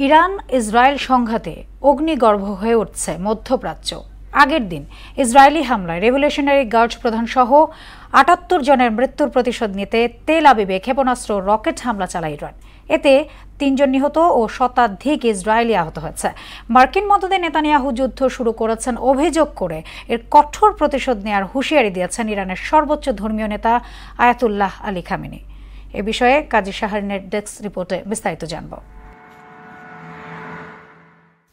Iran Israel সংঘাতে অগ্নিগর্ভ হয়ে উঠছে মধ্যপ্রাচ্য। আগের দিন ইসরায়েলি হামলায় রেভলিউশনারি গার্ড প্রধান সহ ৭৮ জনের মৃত্যুর প্রতিশোধ নিতে তেল আবিবে ক্ষেপণাস্ত্র রকেট হামলা চালায় ইরান। এতে ৩ জন নিহত ও শতাধিক ইসরায়েলি আহত হয়েছে। মার্কিন মদদে নেতানিয়াহু যুদ্ধ শুরু করেছেন অভিযোগ করে এর কঠোর প্রতিশোধ নেওয়ার হুঁশিয়ারি দিয়েছেন ইরানের সর্বোচ্চ ধর্মীয় নেতা আয়াতুল্লাহ আলী খামেনি। এ বিষয়ে কাজী শাহরিনের ডেস্ক রিপোর্টে বিস্তারিত জানব।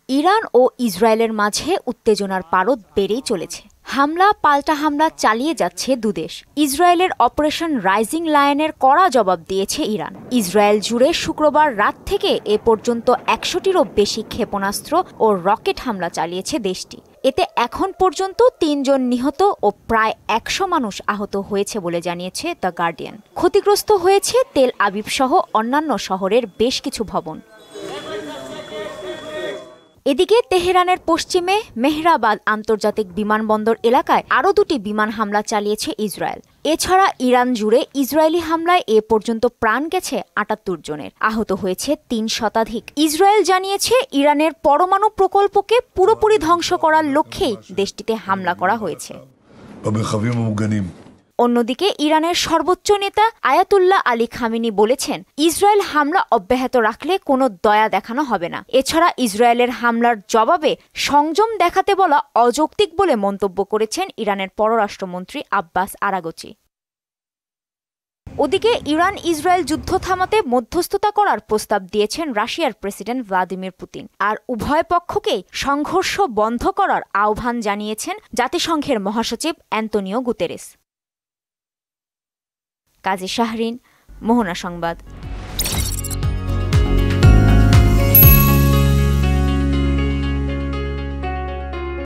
ইরান ও ইসরায়েলের মাঝে উত্তেজনার পারদ বেড়েই চলেছে। হামলা পাল্টা হামলা চালিয়ে যাচ্ছে দুদেশ। ইসরায়েলের অপারেশন রাইজিং লায়নের কড়া জবাব দিয়েছে ইরান। ইসরায়েল জুড়ে শুক্রবার রাত থেকে এ পর্যন্ত ১০০টিরও বেশি ক্ষেপণাস্ত্র ও রকেট হামলা চালিয়েছে দেশটি। এতে এখন পর্যন্ত ৩ জন নিহত ও প্রায় ১০০ মানুষ আহত হয়েছে বলে জানিয়েছে দ্য গার্ডিয়ান। ক্ষতিগ্রস্ত হয়েছে তেল আবিব সহ অন্যান্য শহরের বেশ কিছু ভবন। এদিকে তেহরানের পশ্চিমে মেহরাবাদ আন্তর্জাতিক বিমানবন্দর এলাকায় আরও ২টি বিমান হামলা চালিয়েছে ইসরায়েল। এছাড়া ইরান জুড়ে ইসরায়েলি হামলায় এ পর্যন্ত প্রাণ গেছে ৭৮ জনের, আহত হয়েছে ৩ শতাধিক। ইসরায়েল জানিয়েছে ইরানের পরমাণু প্রকল্পকে পুরোপুরি ধ্বংস করার লক্ষ্যেই দেশটিতে হামলা করা হয়েছে। অন্যদিকে ইরানের সর্বোচ্চ নেতা আয়াতুল্লাহ আলী খামেনি বলেছেন, ইসরায়েল হামলা অব্যাহত রাখলে কোনো দয়া দেখানো হবে না। এছাড়া ইসরায়েলের হামলার জবাবে সংযম দেখাতে বলা অযৌক্তিক বলে মন্তব্য করেছেন ইরানের পররাষ্ট্রমন্ত্রী আব্বাস আরাগচি। ওদিকে ইরান ইসরায়েল যুদ্ধ থামাতে মধ্যস্থতা করার প্রস্তাব দিয়েছেন রাশিয়ার প্রেসিডেন্ট ভ্লাদিমির পুতিন। আর উভয় পক্ষকেই সংঘর্ষ বন্ধ করার আহ্বান জানিয়েছেন জাতিসংঘের মহাসচিব অ্যান্তোনিও গুতেরেস। কাজী শাহরিন, মোহনা সংবাদ।